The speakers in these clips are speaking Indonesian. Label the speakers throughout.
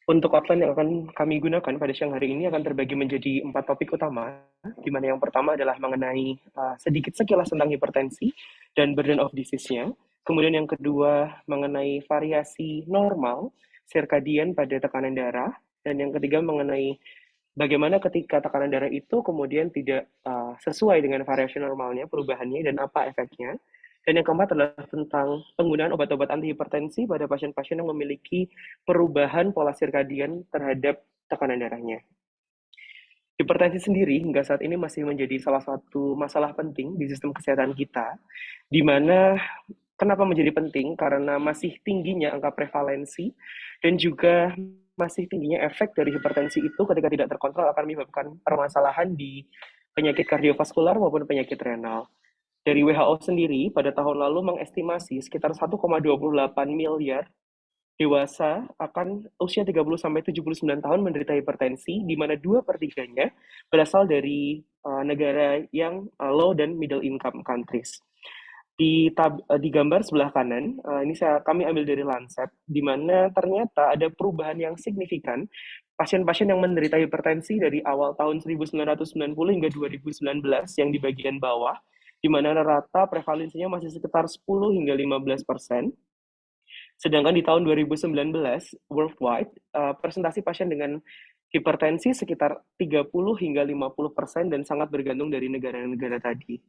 Speaker 1: Untuk outline yang akan kami gunakan pada siang hari ini akan terbagi menjadi 4 topik utama, di mana yang pertama adalah mengenai sedikit sekilas tentang hipertensi dan burden of disease-nya. Kemudian yang kedua mengenai variasi normal sirkadian pada tekanan darah, dan yang ketiga mengenai bagaimana ketika tekanan darah itu kemudian tidak sesuai dengan variasi normalnya, perubahannya, dan apa efeknya. Dan yang keempat adalah tentang penggunaan obat-obat antihipertensi pada pasien-pasien yang memiliki perubahan pola sirkadian terhadap tekanan darahnya. Hipertensi sendiri hingga saat ini masih menjadi salah satu masalah penting di sistem kesehatan kita, di mana kenapa menjadi penting? Karena masih tingginya angka prevalensi dan juga masih tingginya efek dari hipertensi itu ketika tidak terkontrol akan menyebabkan permasalahan di penyakit kardiovaskular maupun penyakit renal. Dari WHO sendiri pada tahun lalu mengestimasi sekitar 1,28 miliar dewasa akan usia 30 sampai 79 tahun menderita hipertensi, di mana 2/3-nya berasal dari negara yang low dan middle income countries. Di gambar sebelah kanan, ini kami ambil dari Lancet, di mana ternyata ada perubahan yang signifikan pasien-pasien yang menderita hipertensi dari awal tahun 1990 hingga 2019 yang di bagian bawah, di mana rata prevalensinya masih sekitar 10 hingga 15%. Sedangkan di tahun 2019 worldwide, presentasi pasien dengan hipertensi sekitar 30 hingga 50% dan sangat bergantung dari negara-negara tadi.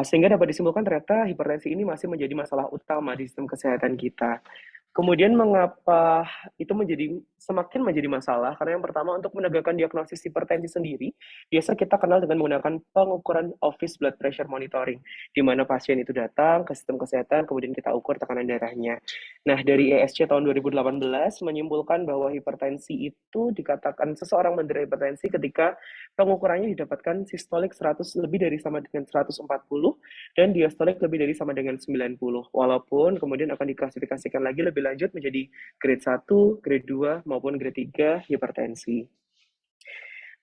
Speaker 1: Sehingga dapat disimpulkan ternyata hipertensi ini masih menjadi masalah utama di sistem kesehatan kita. Kemudian mengapa itu semakin menjadi masalah? Karena yang pertama untuk menegakkan diagnosis hipertensi sendiri, biasa kita kenal dengan menggunakan pengukuran office blood pressure monitoring, di mana pasien itu datang ke sistem kesehatan, kemudian kita ukur tekanan darahnya. Nah, dari ESC tahun 2018 menyimpulkan bahwa hipertensi itu dikatakan seseorang menderita hipertensi ketika pengukurannya didapatkan sistolik 100 lebih dari sama dengan 140 dan diastolik lebih dari sama dengan 90. Walaupun kemudian akan diklasifikasikan lagi lebih lanjut menjadi grade 1, grade 2, maupun grade 3 hipertensi.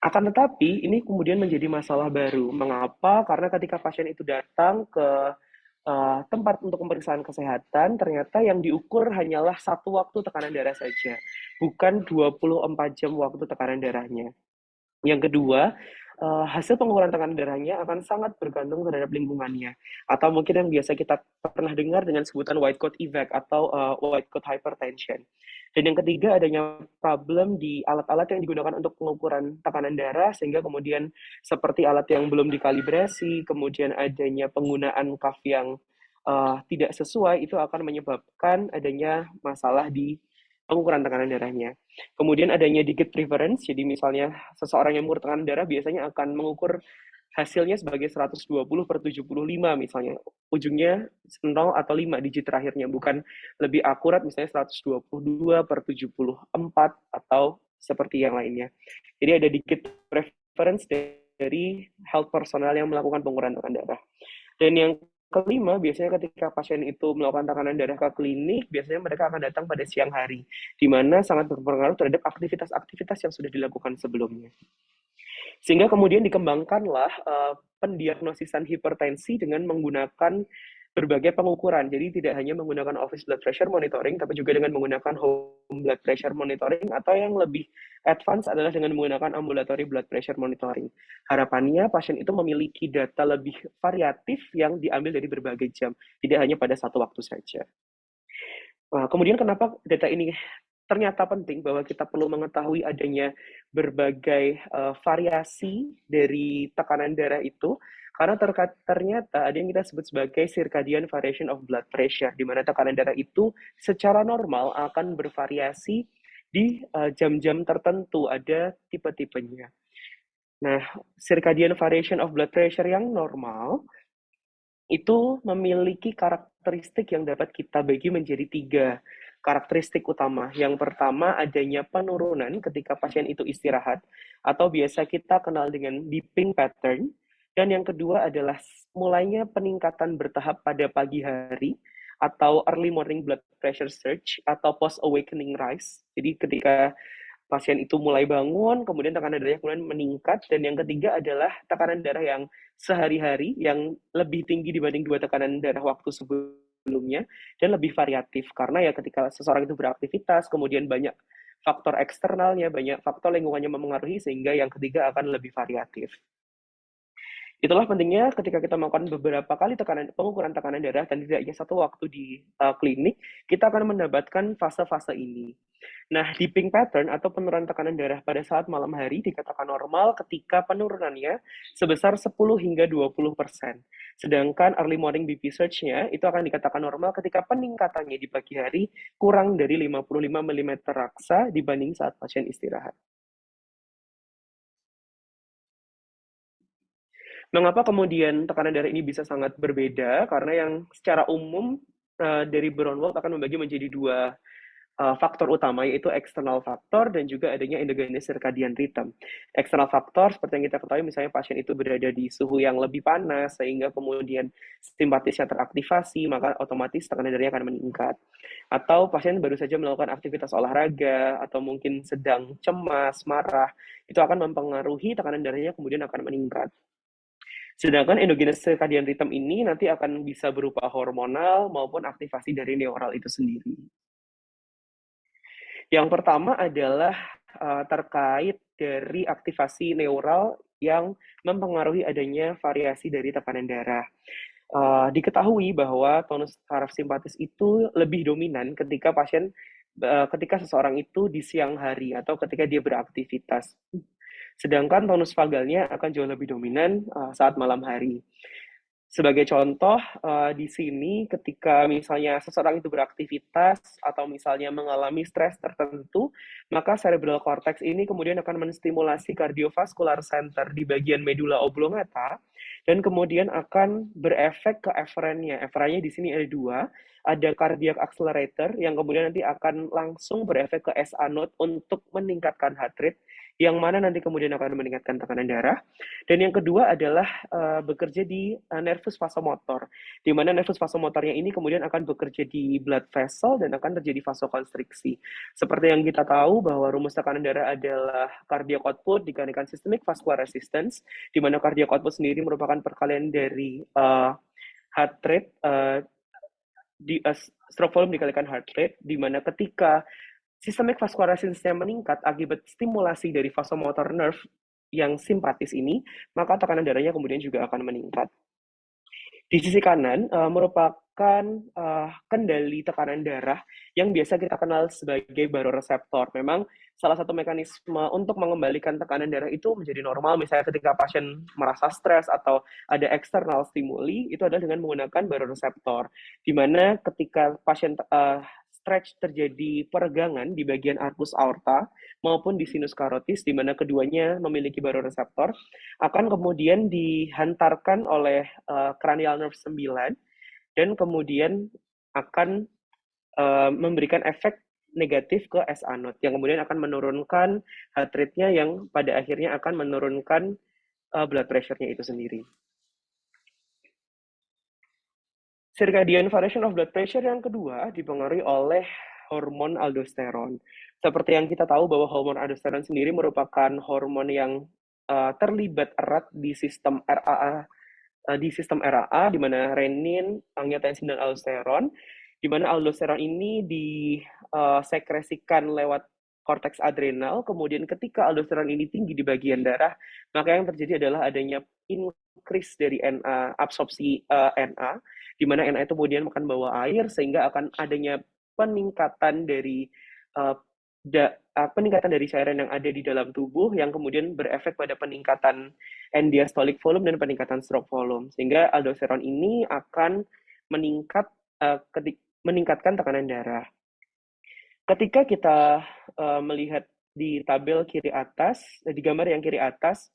Speaker 1: Akan tetapi, ini kemudian menjadi masalah baru. Mengapa? Karena ketika pasien itu datang ke tempat untuk pemeriksaan kesehatan, ternyata yang diukur hanyalah satu waktu tekanan darah saja, bukan 24 jam waktu tekanan darahnya. Yang kedua, hasil pengukuran tekanan darahnya akan sangat bergantung terhadap lingkungannya, atau mungkin yang biasa kita pernah dengar dengan sebutan white coat effect atau white coat hypertension. Dan yang ketiga, adanya problem di alat-alat yang digunakan untuk pengukuran tekanan darah, sehingga kemudian seperti alat yang belum dikalibrasi, kemudian adanya penggunaan cuff yang tidak sesuai, itu akan menyebabkan adanya masalah di pengukuran tekanan darahnya. Kemudian adanya digit preference, jadi misalnya seseorang yang mengukur tekanan darah biasanya akan mengukur hasilnya sebagai 120/75 misalnya. Ujungnya 0 atau 5 digit terakhirnya, bukan lebih akurat misalnya 122/74 atau seperti yang lainnya. Jadi ada digit preference dari health personal yang melakukan pengukuran tekanan darah. Dan yang kelima, biasanya ketika pasien itu melakukan tekanan darah ke klinik, biasanya mereka akan datang pada siang hari, di mana sangat berpengaruh terhadap aktivitas-aktivitas yang sudah dilakukan sebelumnya. Sehingga kemudian dikembangkanlah pendiagnosisan hipertensi dengan menggunakan berbagai pengukuran. Jadi tidak hanya menggunakan office blood pressure monitoring, tapi juga dengan menggunakan home blood pressure monitoring, atau yang lebih advance adalah dengan menggunakan ambulatory blood pressure monitoring. Harapannya pasien itu memiliki data lebih variatif yang diambil dari berbagai jam, tidak hanya pada satu waktu saja. Kemudian kenapa data ini ternyata penting, bahwa kita perlu mengetahui adanya berbagai variasi dari tekanan darah itu, karena ternyata ada yang kita sebut sebagai circadian variation of blood pressure, di mana tekanan darah itu secara normal akan bervariasi di jam-jam tertentu, ada tipe-tipenya. Nah, circadian variation of blood pressure yang normal itu memiliki karakteristik yang dapat kita bagi menjadi 3 karakteristik utama. Yang pertama, adanya penurunan ketika pasien itu istirahat, atau biasa kita kenal dengan dipping pattern. Dan yang kedua adalah mulainya peningkatan bertahap pada pagi hari, atau early morning blood pressure surge, atau post awakening rise. Jadi ketika pasien itu mulai bangun, kemudian tekanan darahnya kemudian meningkat, dan yang ketiga adalah tekanan darah yang sehari-hari yang lebih tinggi dibanding 2 tekanan darah waktu sebelumnya, dan lebih variatif karena ya ketika seseorang itu beraktivitas, kemudian banyak faktor eksternalnya, banyak faktor lingkungannya mempengaruhi, sehingga yang ketiga akan lebih variatif. Itulah pentingnya ketika kita melakukan beberapa kali pengukuran tekanan darah dan tidak hanya satu waktu di klinik, kita akan mendapatkan fase-fase ini. Nah, dipping pattern atau penurunan tekanan darah pada saat malam hari dikatakan normal ketika penurunannya sebesar 10 hingga 20%. Sedangkan early morning BP surge-nya itu akan dikatakan normal ketika peningkatannya di pagi hari kurang dari 55 mm raksa dibanding saat pasien istirahat. Mengapa kemudian tekanan darah ini bisa sangat berbeda? Karena yang secara umum dari Braunwald akan membagi menjadi dua faktor utama, yaitu eksternal faktor dan juga adanya endogenous circadian rhythm. Eksternal faktor seperti yang kita ketahui, misalnya pasien itu berada di suhu yang lebih panas sehingga kemudian simpatisnya teraktivasi, maka otomatis tekanan darahnya akan meningkat. Atau pasien baru saja melakukan aktivitas olahraga atau mungkin sedang cemas, marah, itu akan mempengaruhi tekanan darahnya kemudian akan meningkat. Sedangkan endogenous circadian rhythm ini nanti akan bisa berupa hormonal maupun aktivasi dari neural itu sendiri. Yang pertama adalah terkait dari aktivasi neural yang mempengaruhi adanya variasi dari tekanan darah. Diketahui bahwa tonus saraf simpatis itu lebih dominan ketika seseorang itu di siang hari atau ketika dia beraktivitas. Sedangkan tonus vagalnya akan jauh lebih dominan saat malam hari. Sebagai contoh, di sini ketika misalnya seseorang itu beraktivitas atau misalnya mengalami stres tertentu, maka cerebral cortex ini kemudian akan menstimulasi cardiovascular center di bagian medula oblongata dan kemudian akan berefek ke efferentnya. Efferentnya di sini ada dua, ada cardiac accelerator yang kemudian nanti akan langsung berefek ke SA node untuk meningkatkan heart rate, yang mana nanti kemudian akan meningkatkan tekanan darah. Dan yang kedua adalah bekerja di nervus vasomotor, di mana nervus vasomotornya ini kemudian akan bekerja di blood vessel dan akan terjadi vasokonstriksi. Seperti yang kita tahu bahwa rumus tekanan darah adalah cardiac output dikalikan systemic vascular resistance, di mana cardiac output sendiri merupakan perkalian dari heart rate stroke volume dikalikan heart rate, di mana ketika sistemik vascular resistance-nya meningkat akibat stimulasi dari vasomotor nerve yang simpatis ini, maka tekanan darahnya kemudian juga akan meningkat. Di sisi kanan merupakan kendali tekanan darah yang biasa kita kenal sebagai baroreseptor. Memang salah satu mekanisme untuk mengembalikan tekanan darah itu menjadi normal, misalnya ketika pasien merasa stres atau ada eksternal stimuli, itu adalah dengan menggunakan baroreseptor, di mana ketika pasien stretch terjadi peregangan di bagian arcus aorta maupun di sinus karotis, di mana keduanya memiliki baroreseptor, akan kemudian dihantarkan oleh cranial nerve 9 dan kemudian akan memberikan efek negatif ke SA node yang kemudian akan menurunkan heart rate-nya yang pada akhirnya akan menurunkan blood pressure-nya itu sendiri. Circadian variation of blood pressure yang kedua dipengaruhi oleh hormon aldosteron. Seperti yang kita tahu bahwa hormon aldosteron sendiri merupakan hormon yang terlibat erat di sistem RAA, di mana renin, angiotensin, dan aldosteron, di mana aldosteron ini disekresikan lewat korteks adrenal. Kemudian ketika aldosteron ini tinggi di bagian darah, maka yang terjadi adalah adanya increase dari absorpsi Na, di mana Na itu kemudian akan bawa air, sehingga akan adanya peningkatan dari cairan yang ada di dalam tubuh yang kemudian berefek pada peningkatan end-diastolic volume dan peningkatan stroke volume, sehingga aldosteron ini akan meningkatkan tekanan darah. Ketika kita melihat di tabel kiri atas, di gambar yang kiri atas,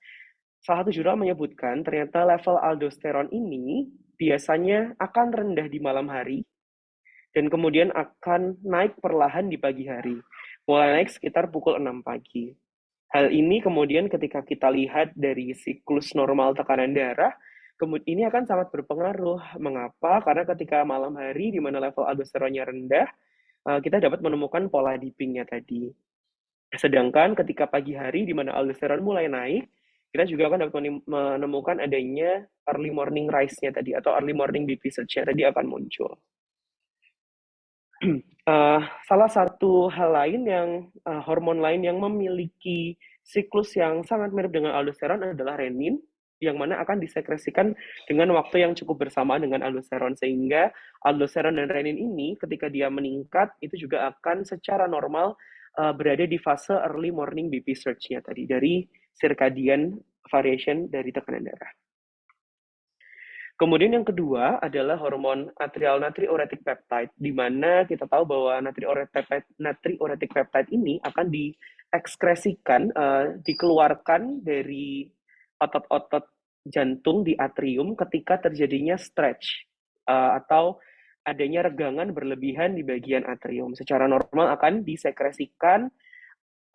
Speaker 1: salah satu jurnal menyebutkan ternyata level aldosteron ini biasanya akan rendah di malam hari dan kemudian akan naik perlahan di pagi hari, mulai naik sekitar pukul 6 pagi. Hal ini kemudian ketika kita lihat dari siklus normal tekanan darah, ini akan sangat berpengaruh. Mengapa? Karena ketika malam hari di mana level aldosteronnya rendah, kita dapat menemukan pola dipping-nya tadi. Sedangkan ketika pagi hari di mana aldosteron mulai naik, kita juga akan dapat menemukan adanya early morning rise-nya tadi atau early morning BP surge-nya tadi akan muncul. Salah satu hal lain yang hormon lain yang memiliki siklus yang sangat mirip dengan aldosteron adalah renin, yang mana akan disekresikan dengan waktu yang cukup bersamaan dengan aldosteron, sehingga aldosteron dan renin ini ketika dia meningkat itu juga akan secara normal berada di fase early morning BP surge-nya tadi dari circadian variation dari tekanan darah. Kemudian yang kedua adalah hormon atrial natriuretic peptide, di mana kita tahu bahwa natriuretic peptide ini akan diekskresikan, dikeluarkan dari otot-otot jantung di atrium ketika terjadinya stretch, atau adanya regangan berlebihan di bagian atrium. Secara normal akan disekresikan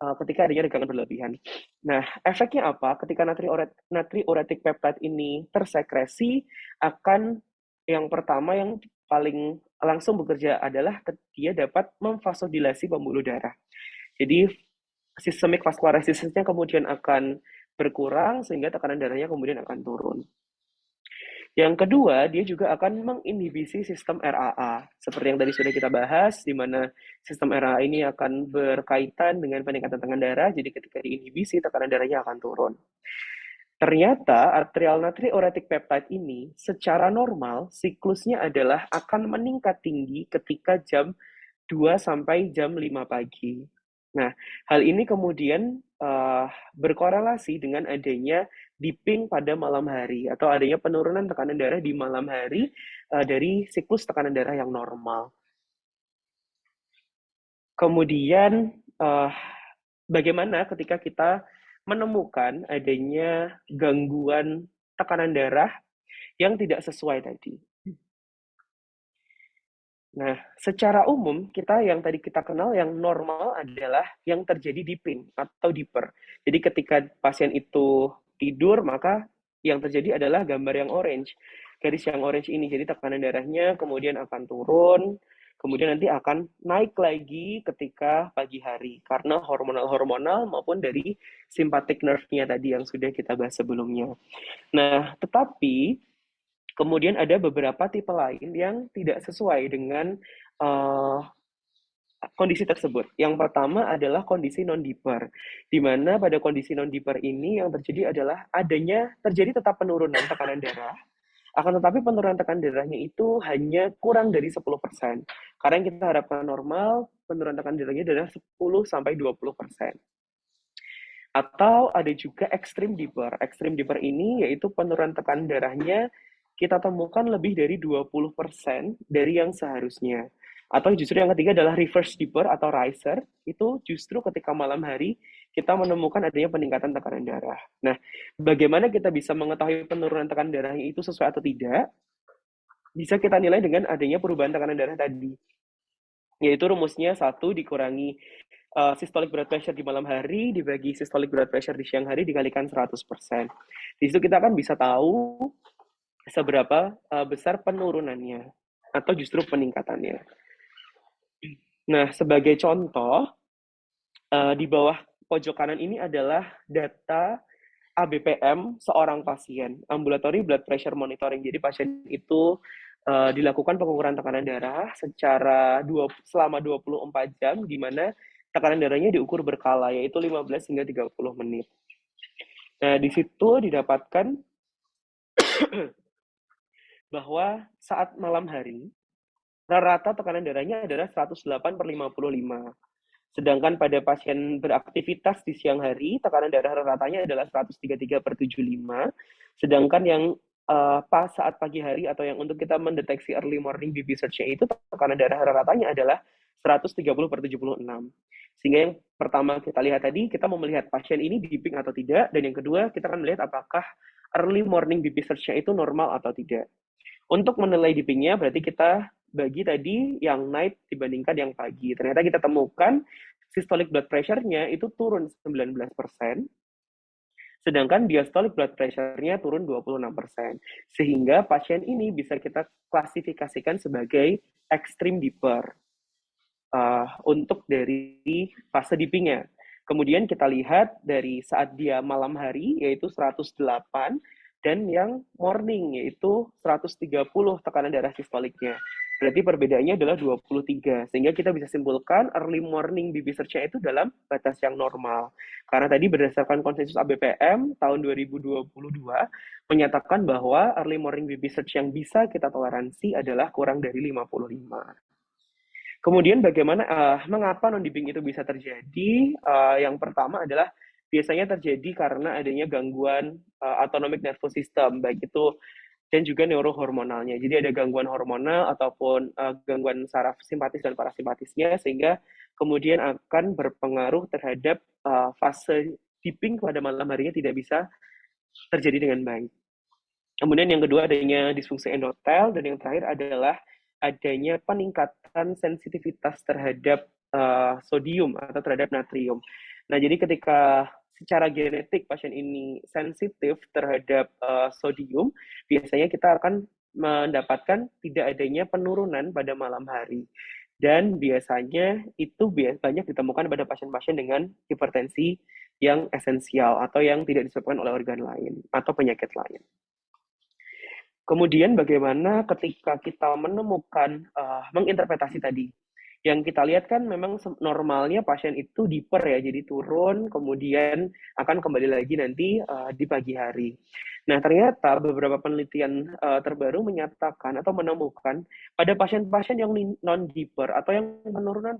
Speaker 1: ketika adanya regangan berlebihan. Nah, efeknya apa? Ketika natriuretic peptide ini tersekresi, akan yang pertama yang paling langsung bekerja adalah dia dapat memvasodilasi pembuluh darah. Jadi, systemic vascular resistance-nya kemudian akan berkurang sehingga tekanan darahnya kemudian akan turun. Yang kedua, dia juga akan menginhibisi sistem RAA. Seperti yang tadi sudah kita bahas, di mana sistem RAA ini akan berkaitan dengan peningkatan tekanan darah, jadi ketika diinhibisi, tekanan darahnya akan turun. Ternyata atrial natriuretic peptide ini secara normal siklusnya adalah akan meningkat tinggi ketika jam 2 sampai jam 5 pagi. Nah, hal ini kemudian berkorelasi dengan adanya dipping pada malam hari atau adanya penurunan tekanan darah di malam hari dari siklus tekanan darah yang normal. Kemudian bagaimana ketika kita menemukan adanya gangguan tekanan darah yang tidak sesuai tadi? Nah, secara umum kita yang tadi kita kenal yang normal adalah yang terjadi di PIN atau diper. Jadi ketika pasien itu tidur, maka yang terjadi adalah gambar yang orange. Garis yang orange ini, jadi tekanan darahnya kemudian akan turun, kemudian nanti akan naik lagi ketika pagi hari karena hormonal-hormonal maupun dari sympathetic nerve-nya tadi yang sudah kita bahas sebelumnya. Nah, tetapi kemudian ada beberapa tipe lain yang tidak sesuai dengan uh, kondisi tersebut. Yang pertama adalah kondisi non-diper, di mana pada kondisi non-diper ini yang terjadi adalah terjadi tetap penurunan tekanan darah, akan tetapi penurunan tekanan darahnya itu hanya kurang dari 10%. Karena yang kita harapkan normal, penurunan tekanan darahnya adalah 10-20%. Atau ada juga extreme dipper. Extreme dipper ini yaitu penurunan tekanan darahnya kita temukan lebih dari 20% dari yang seharusnya. Atau justru yang ketiga adalah reverse dipper atau riser. Itu justru ketika malam hari kita menemukan adanya peningkatan tekanan darah. Nah, bagaimana kita bisa mengetahui penurunan tekanan darahnya itu sesuai atau tidak? Bisa kita nilai dengan adanya perubahan tekanan darah tadi. Yaitu rumusnya 1 dikurangi systolic blood pressure di malam hari dibagi systolic blood pressure di siang hari dikalikan 100%. Di situ kita akan bisa tahu seberapa besar penurunannya atau justru peningkatannya. Nah, sebagai contoh, di bawah pojok kanan ini adalah data ABPM seorang pasien, ambulatory blood pressure monitoring. Jadi pasien itu dilakukan pengukuran tekanan darah selama 24 jam, di mana tekanan darahnya diukur berkala, yaitu 15 hingga 30 menit. Nah, di situ didapatkan bahwa saat malam hari, rata tekanan darahnya adalah 108/55. Sedangkan pada pasien beraktivitas di siang hari, tekanan darah ratanya adalah 133/75. Sedangkan yang pas saat pagi hari atau yang untuk kita mendeteksi early morning BP surge-nya itu tekanan darah ratanya adalah 130/76. Sehingga yang pertama kita lihat tadi, kita mau melihat pasien ini dipping atau tidak, dan yang kedua kita akan melihat apakah early morning BP surge-nya itu normal atau tidak. Untuk menilai dipping-nya berarti kita bagi tadi yang night dibandingkan yang pagi. Ternyata kita temukan systolic blood pressure-nya itu turun 19%, sedangkan diastolic blood pressure-nya turun 26%. Sehingga pasien ini bisa kita klasifikasikan sebagai extreme dipper untuk dari fase dipping-nya. Kemudian kita lihat dari saat dia malam hari, yaitu 108, dan yang morning, yaitu 130 tekanan darah sistoliknya. Berarti perbedaannya adalah 23. Sehingga kita bisa simpulkan early morning BP search-nya itu dalam batas yang normal. Karena tadi berdasarkan konsensus ABPM tahun 2022 menyatakan bahwa early morning BP search yang bisa kita toleransi adalah kurang dari 55. Kemudian bagaimana mengapa non-dipping itu bisa terjadi? Yang pertama adalah biasanya terjadi karena adanya gangguan autonomic nervous system, baik itu dan juga neurohormonalnya. Jadi ada gangguan hormonal ataupun gangguan saraf simpatis dan parasimpatisnya sehingga kemudian akan berpengaruh terhadap fase dipping pada malam harinya tidak bisa terjadi dengan baik. Kemudian yang kedua adanya disfungsi endotel dan yang terakhir adalah adanya peningkatan sensitivitas terhadap sodium atau terhadap natrium. Nah, jadi ketika secara genetik pasien ini sensitif terhadap sodium, biasanya kita akan mendapatkan tidak adanya penurunan pada malam hari. Dan biasanya itu banyak ditemukan pada pasien-pasien dengan hipertensi yang esensial atau yang tidak disebabkan oleh organ lain atau penyakit lain. Kemudian bagaimana ketika kita menemukan menginterpretasi tadi. Yang kita lihat kan memang normalnya pasien itu diper ya, jadi turun kemudian akan kembali lagi nanti di pagi hari. Nah, ternyata beberapa penelitian terbaru menyatakan atau menemukan pada pasien-pasien yang non-diper atau yang penurunan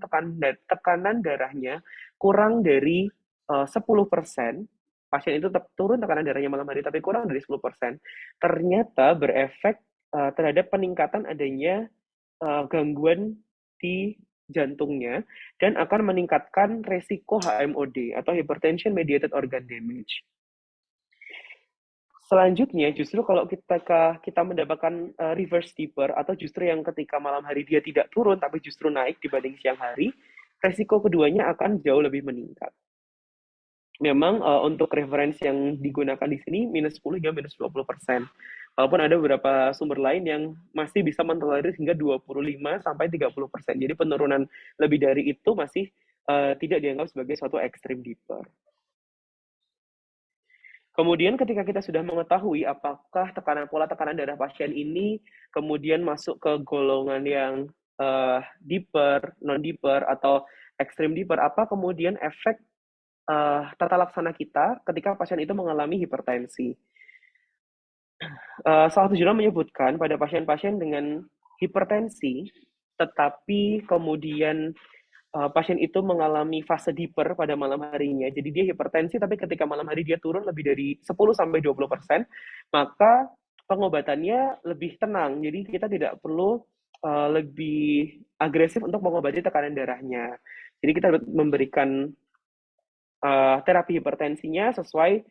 Speaker 1: tekanan darahnya kurang dari 10%, pasien itu tetap turun tekanan darahnya malam hari tapi kurang dari 10%, ternyata berefek terhadap peningkatan adanya gangguan di jantungnya dan akan meningkatkan resiko HMOD atau hypertension mediated organ damage. Selanjutnya justru kalau kita mendapatkan reverse dipper atau justru yang ketika malam hari dia tidak turun tapi justru naik dibanding siang hari, resiko keduanya akan jauh lebih meningkat. Memang untuk referensi yang digunakan di sini minus 10 hingga minus 20%. Walaupun ada beberapa sumber lain yang masih bisa mentolerir hingga 25 sampai 30%. Jadi penurunan lebih dari itu masih tidak dianggap sebagai suatu extreme dipper. Kemudian ketika kita sudah mengetahui apakah pola tekanan darah pasien ini kemudian masuk ke golongan yang dipper, non-dipper, atau extreme dipper, apa kemudian efek tata laksana kita ketika pasien itu mengalami hipertensi. Salah satu jurnal menyebutkan pada pasien-pasien dengan hipertensi, tetapi kemudian pasien itu mengalami fase diper pada malam harinya. Jadi dia hipertensi, tapi ketika malam hari dia turun lebih dari 10-20%, maka pengobatannya lebih tenang. Jadi kita tidak perlu lebih agresif untuk mengobati tekanan darahnya. Jadi kita memberikan terapi hipertensinya sesuai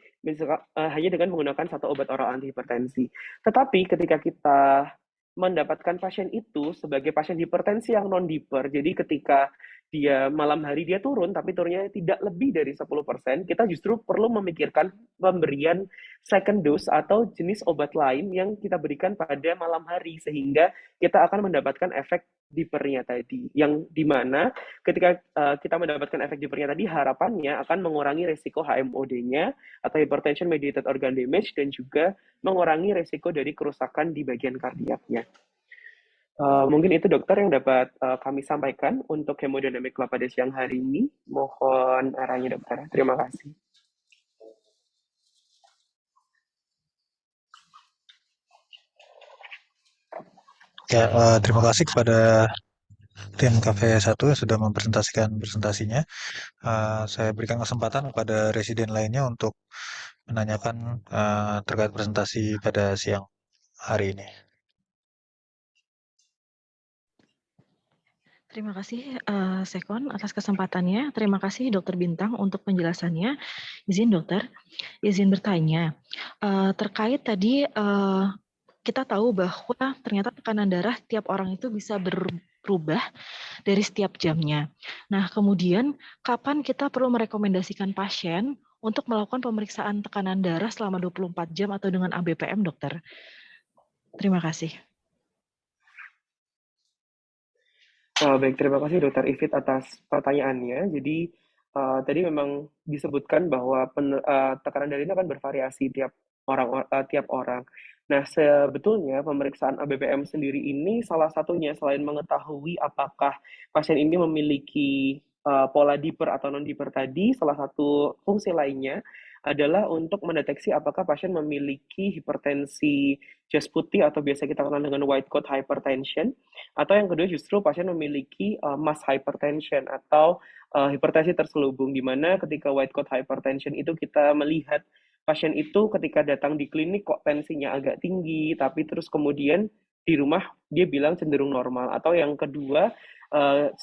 Speaker 1: hanya dengan menggunakan satu obat oral antihipertensi. Tetapi ketika kita mendapatkan pasien itu sebagai pasien hipertensi yang non-diper, jadi ketika dia malam hari dia turun, tapi turunnya tidak lebih dari 10%, kita justru perlu memikirkan pemberian second dose atau jenis obat lain yang kita berikan pada malam hari, sehingga kita akan mendapatkan efek dipernya tadi, yang dimana ketika kita mendapatkan efek dipernya tadi, harapannya akan mengurangi resiko HMOD-nya atau hypertension mediated organ damage dan juga mengurangi resiko dari kerusakan di bagian kardiaknya. Mungkin itu dokter yang dapat kami sampaikan untuk hemodinamik lab pada siang hari ini. Mohon arahnya dokter. Terima kasih.
Speaker 2: Ya, terima kasih kepada tim KV1 yang sudah mempresentasikan presentasinya. Saya berikan kesempatan kepada residen lainnya untuk menanyakan terkait presentasi pada siang hari ini.
Speaker 3: Terima kasih Sekon atas kesempatannya. Terima kasih Dokter Bintang untuk penjelasannya. Izin dokter, izin bertanya. Terkait tadi kita tahu bahwa ternyata tekanan darah tiap orang itu bisa berubah dari setiap jamnya. Nah, kemudian kapan kita perlu merekomendasikan pasien untuk melakukan pemeriksaan tekanan darah selama 24 jam atau dengan ABPM, dokter? Terima kasih.
Speaker 1: Baik, terima kasih Dokter Ivit atas pertanyaannya. Jadi tadi memang disebutkan bahwa tekanan darah ini akan bervariasi tiap orang. Nah, sebetulnya pemeriksaan ABPM sendiri ini salah satunya selain mengetahui apakah pasien ini memiliki pola diper atau non-diper tadi, salah satu fungsi lainnya adalah untuk mendeteksi apakah pasien memiliki hipertensi jas putih atau biasa kita kenal dengan white coat hypertension, atau yang kedua justru pasien memiliki mass hypertension atau hipertensi terselubung, di mana ketika white coat hypertension itu kita melihat pasien itu ketika datang di klinik kok tensinya agak tinggi, tapi terus kemudian di rumah dia bilang cenderung normal. Atau yang kedua,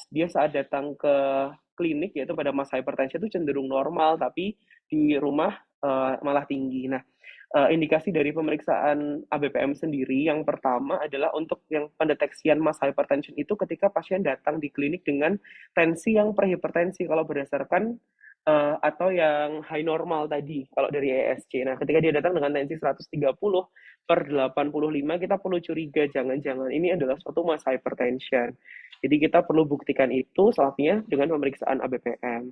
Speaker 1: dia saat datang ke klinik yaitu pada masa hypertension itu cenderung normal, tapi di rumah malah tinggi. Nah, indikasi dari pemeriksaan ABPM sendiri yang pertama adalah untuk yang pendeteksian mass hypertension itu ketika pasien datang di klinik dengan tensi yang prehipertensi kalau berdasarkan atau yang high normal tadi kalau dari ESC. Nah, ketika dia datang dengan tensi 130/85, kita perlu curiga jangan-jangan ini adalah suatu mass hypertension. Jadi kita perlu buktikan itu salah satunya dengan pemeriksaan ABPM.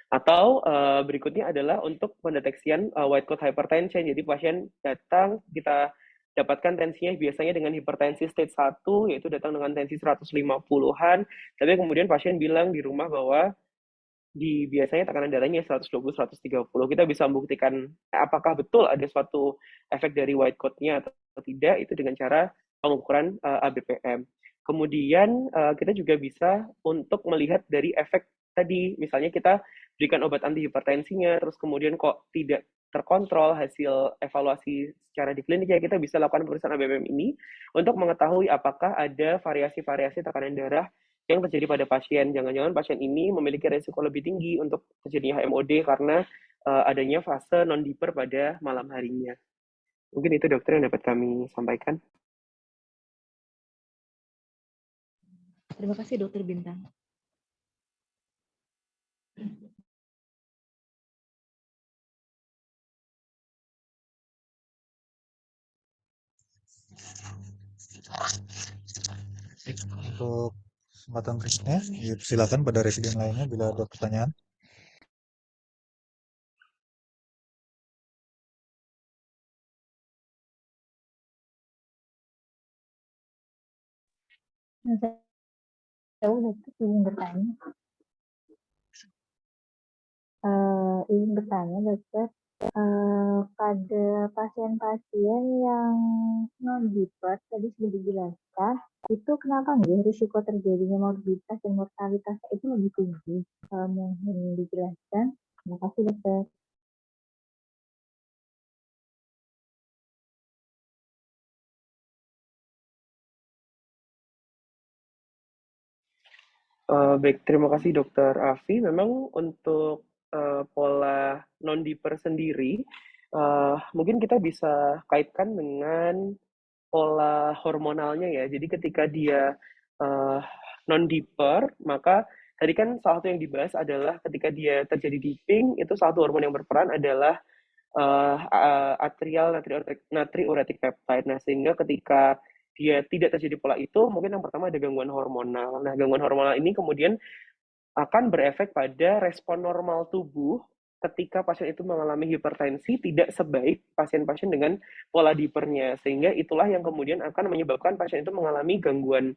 Speaker 1: Atau berikutnya adalah untuk pendeteksian white coat hypertension. Jadi pasien datang, kita dapatkan tensinya biasanya dengan hipertensi stage 1, yaitu datang dengan tensi 150-an, tapi kemudian pasien bilang di rumah bahwa biasanya tekanan darahnya 120-130. Kita bisa membuktikan apakah betul ada suatu efek dari white coat-nya atau tidak, itu dengan cara pengukuran ABPM. Kemudian kita juga bisa untuk melihat dari efek tadi, misalnya kita berikan obat antihipertensinya, terus kemudian kok tidak terkontrol hasil evaluasi secara di klinik, ya kita bisa lakukan pemeriksaan ABPM ini untuk mengetahui apakah ada variasi-variasi tekanan darah yang terjadi pada pasien. Jangan-jangan pasien ini memiliki risiko lebih tinggi untuk terjadinya HMOD karena adanya fase non-diper pada malam harinya. Mungkin itu dokter yang dapat kami sampaikan.
Speaker 3: Terima kasih Dokter Bintang.
Speaker 2: Untuk kesempatan berikutnya, silakan pada residen lainnya bila ada pertanyaan.
Speaker 4: Saya ingin bertanya. Ingin bertanya dokter, pada pasien-pasien yang non-diper tadi sudah dijelaskan, itu kenapa nggak risiko terjadinya morbiditas dan mortalitas itu lebih tinggi? Mohon dijelaskan. Terima kasih dokter.
Speaker 1: Baik, terima kasih Dokter Afi. Memang untuk pola non-diper sendiri, mungkin kita bisa kaitkan dengan pola hormonalnya ya. Jadi ketika dia non-diper, maka tadi kan salah satu yang dibahas adalah ketika dia terjadi dipping, itu salah satu hormon yang berperan adalah atrial natriuretic peptide. Nah, sehingga ketika dia tidak terjadi pola itu, mungkin yang pertama ada gangguan hormonal. Nah, gangguan hormonal ini kemudian akan berefek pada respon normal tubuh ketika pasien itu mengalami hipertensi tidak sebaik pasien-pasien dengan pola dipernya, sehingga itulah yang kemudian akan menyebabkan pasien itu mengalami gangguan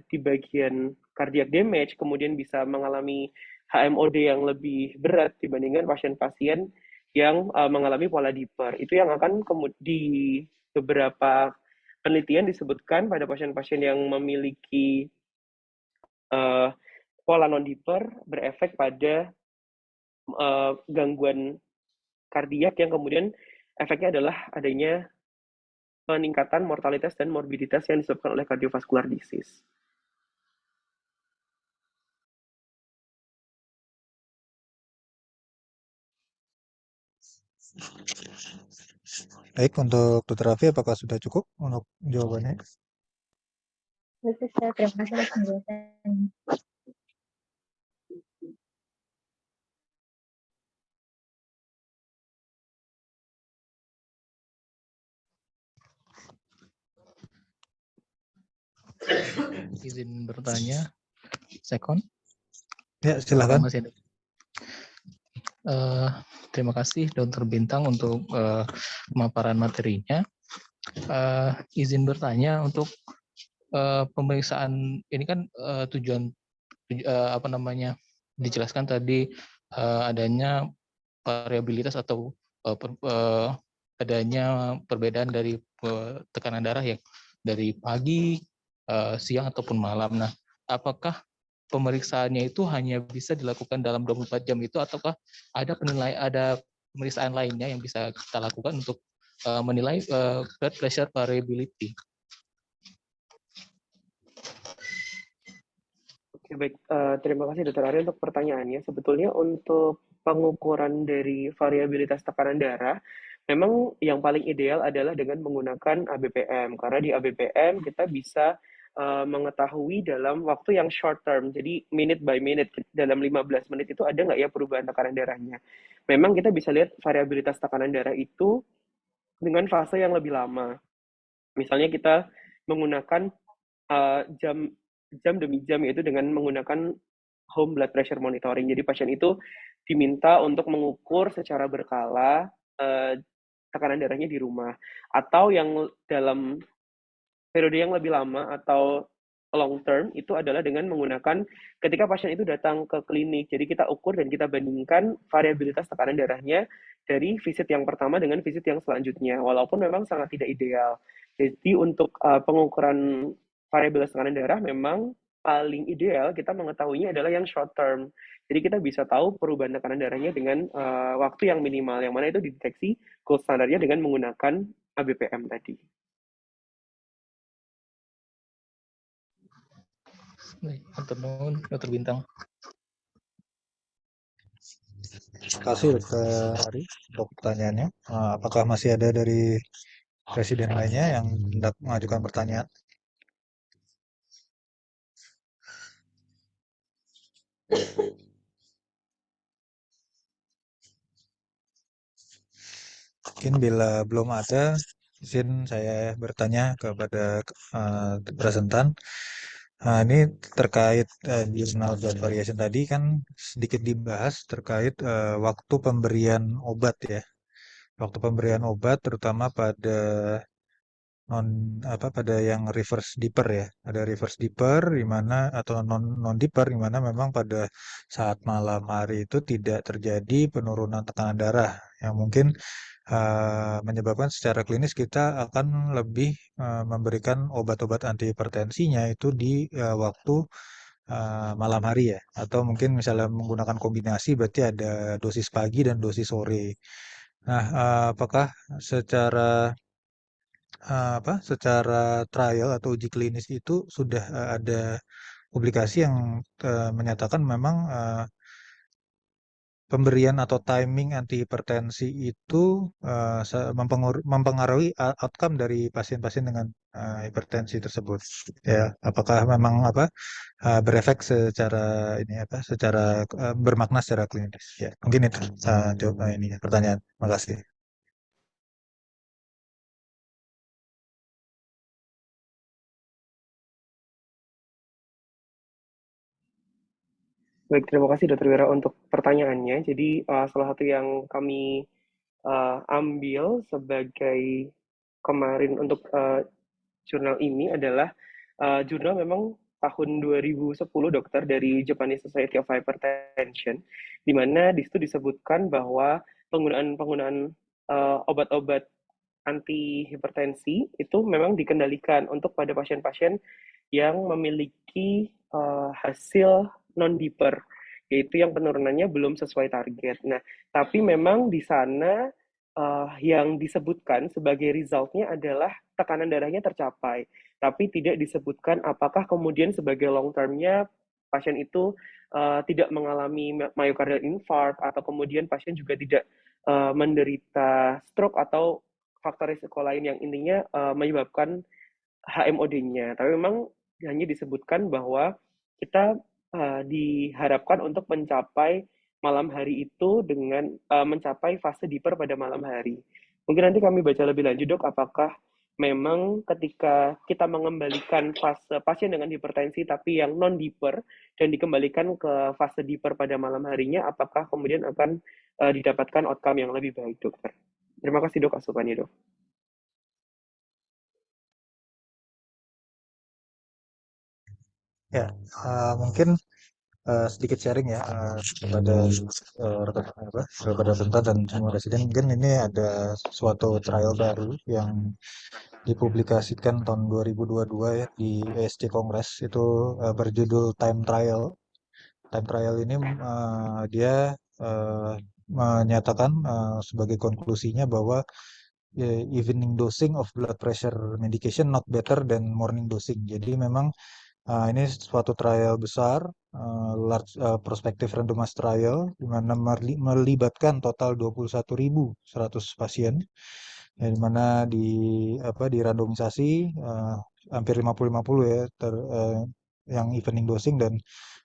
Speaker 1: di bagian cardiac damage, kemudian bisa mengalami HMOD yang lebih berat dibandingkan pasien-pasien yang mengalami pola diper. Itu yang akan di beberapa penelitian disebutkan pada pasien-pasien yang memiliki pola non-diper berefek pada gangguan kardiak yang kemudian efeknya adalah adanya peningkatan mortalitas dan morbiditas yang disebabkan oleh cardiovascular disease.
Speaker 2: Baik, untuk Dr. Raffi, apakah sudah cukup untuk jawabannya?
Speaker 4: Baik, terima kasih atas penjelasan.
Speaker 5: Izin bertanya, Sekon.
Speaker 2: Ya, silakan.
Speaker 5: Terima kasih Dr. Bintang untuk pemaparan materinya. Izin bertanya untuk pemeriksaan ini kan dijelaskan tadi adanya variabilitas atau adanya perbedaan dari tekanan darah yang dari pagi, siang ataupun malam. Nah, apakah pemeriksaannya itu hanya bisa dilakukan dalam 24 jam itu, ataukah ada pemeriksaan lainnya yang bisa kita lakukan untuk menilai blood pressure variability?
Speaker 1: Oke, baik. Terima kasih Dr. Arya untuk pertanyaannya. Sebetulnya untuk pengukuran dari variabilitas tekanan darah, memang yang paling ideal adalah dengan menggunakan ABPM. Karena di ABPM kita bisa mengetahui dalam waktu yang short term, jadi minute by minute, dalam 15 menit itu ada nggak ya perubahan tekanan darahnya. Memang kita bisa lihat variabilitas tekanan darah itu dengan fase yang lebih lama. Misalnya kita menggunakan jam demi jam, yaitu dengan menggunakan home blood pressure monitoring. Jadi pasien itu diminta untuk mengukur secara berkala tekanan darahnya di rumah. Atau yang dalam periode yang lebih lama atau long term itu adalah dengan menggunakan ketika pasien itu datang ke klinik. Jadi kita ukur dan kita bandingkan variabilitas tekanan darahnya dari visit yang pertama dengan visit yang selanjutnya. Walaupun memang sangat tidak ideal. Jadi untuk pengukuran variabilitas tekanan darah memang paling ideal kita mengetahuinya adalah yang short term. Jadi kita bisa tahu perubahan tekanan darahnya dengan waktu yang minimal, yang mana itu dideteksi gold standarnya dengan menggunakan ABPM tadi.
Speaker 5: Dr. Bintang.
Speaker 2: Terima kasih Dr. Ari untuk pertanyaannya. Apakah masih ada dari presiden lainnya yang hendak mengajukan pertanyaan? Mungkin bila belum ada, izin saya bertanya kepada presentan. Ini terkait jurnal blood variation tadi kan sedikit dibahas terkait waktu pemberian obat ya. Waktu pemberian obat terutama pada pada yang reverse dipper ya. Ada reverse dipper di mana atau non dipper di mana memang pada saat malam hari itu tidak terjadi penurunan tekanan darah yang mungkin menyebabkan secara klinis kita akan lebih memberikan obat-obat antihipertensinya itu di waktu malam hari ya, atau mungkin misalnya menggunakan kombinasi berarti ada dosis pagi dan dosis sore. Nah, apakah secara trial atau uji klinis itu sudah ada publikasi yang menyatakan memang pemberian atau timing antihipertensi itu mempengaruhi outcome dari pasien-pasien dengan hipertensi tersebut. Ya, apakah memang berefek secara bermakna secara klinis? Ya, mungkin itu jawab ini pertanyaan. Terima kasih.
Speaker 1: Baik, terima kasih Dr. Wira untuk pertanyaannya. Jadi salah satu yang kami ambil sebagai kemarin untuk jurnal ini adalah jurnal memang tahun 2010 dokter dari Japanese Society of Hypertension, di mana di situ disebutkan bahwa penggunaan obat-obat anti hipertensi itu memang dikendalikan untuk pada pasien-pasien yang memiliki hasil non-dipper, yaitu yang penurunannya belum sesuai target. Nah, tapi memang di sana yang disebutkan sebagai resultnya adalah tekanan darahnya tercapai, tapi tidak disebutkan apakah kemudian sebagai long term-nya pasien itu tidak mengalami myocardial infarct atau kemudian pasien juga tidak menderita stroke atau faktor risiko lain yang intinya menyebabkan HMOD-nya. Tapi memang hanya disebutkan bahwa kita diharapkan untuk mencapai malam hari itu dengan mencapai fase dipper pada malam hari. Mungkin nanti kami baca lebih lanjut dok, apakah memang ketika kita mengembalikan fase pasien dengan hipertensi tapi yang non deeper dan dikembalikan ke fase deeper pada malam harinya, apakah kemudian akan didapatkan outcome yang lebih baik, dokter? Terima kasih dok asupannya dok.
Speaker 2: Ya, mungkin sedikit sharing ya kepada kepada peserta dan semua residen. Mungkin ini ada suatu trial baru yang dipublikasikan tahun 2022 ya di ESC Congress, itu berjudul Time Trial. Time Trial ini dia menyatakan sebagai konklusinya bahwa evening dosing of blood pressure medication not better than morning dosing. Jadi memang ini suatu trial besar, large prospective randomized trial, di mana melibatkan total 21.100 pasien, ya, di mana di randomisasi hampir 50-50 ya, yang evening dosing dan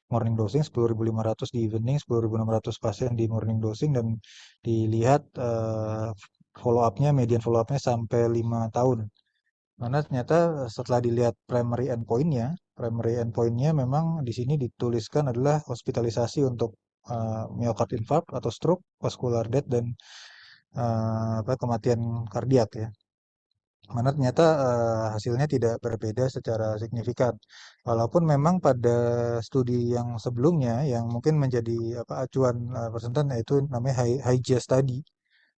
Speaker 2: morning dosing, 10.500 di evening, 10.600 pasien di morning dosing, dan dilihat follow up-nya, median follow up-nya sampai 5 tahun. Mana ternyata setelah dilihat primary endpoint-nya memang di sini dituliskan adalah hospitalisasi untuk myocard infarct atau stroke, vascular death, dan kematian kardiak ya. Mana ternyata hasilnya tidak berbeda secara signifikan. Walaupun memang pada studi yang sebelumnya yang mungkin menjadi acuan persenten, yaitu namanya HIJA study.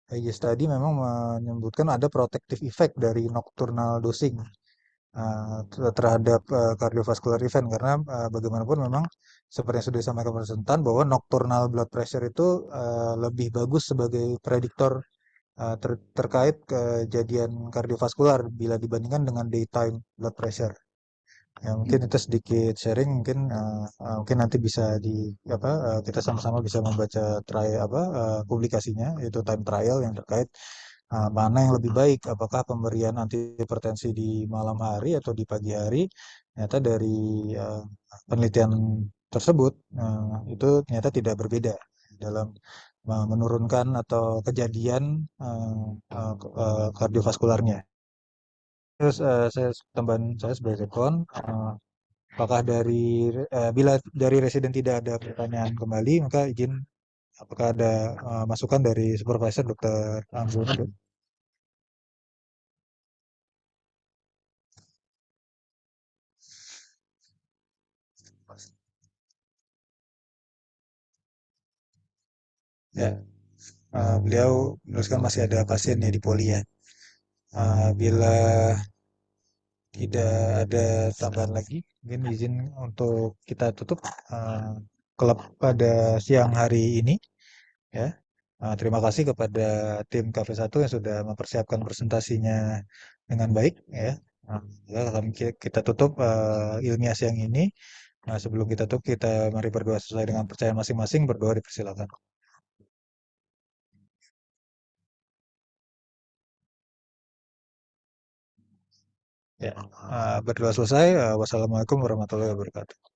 Speaker 2: HIJA study memang menyebutkan ada protective effect dari nocturnal dosing terhadap cardiovascular event, karena bagaimanapun memang seperti yang sudah disampaikan presenten bahwa nocturnal blood pressure itu lebih bagus sebagai prediktor terkait kejadian kardiovaskular bila dibandingkan dengan daytime blood pressure. Ya, mungkin itu sedikit sharing, mungkin nanti bisa kita sama-sama bisa membaca publikasinya, yaitu time trial yang terkait mana yang lebih baik, apakah pemberian antihipertensi di malam hari atau di pagi hari. Ternyata dari penelitian tersebut itu ternyata tidak berbeda dalam menurunkan atau kejadian kardiovaskularnya. Terus tambahan saya sebagai sekon, apakah bila dari residen tidak ada pertanyaan kembali, maka izin apakah ada masukan dari supervisor Dr. Anggono? Ya, beliau menuliskan masih ada pasien ya di poli ya. Bila tidak ada tambahan lagi, mungkin izin untuk kita tutup klub pada siang hari ini ya. Terima kasih kepada tim KV1 yang sudah mempersiapkan presentasinya dengan baik ya. Ya, kita tutup ilmiah siang ini. Sebelum kita tutup, kita mari berdoa sesuai dengan percaya masing-masing. Berdoa dipersilakan. Ya, berdoa selesai. Wassalamualaikum warahmatullahi wabarakatuh.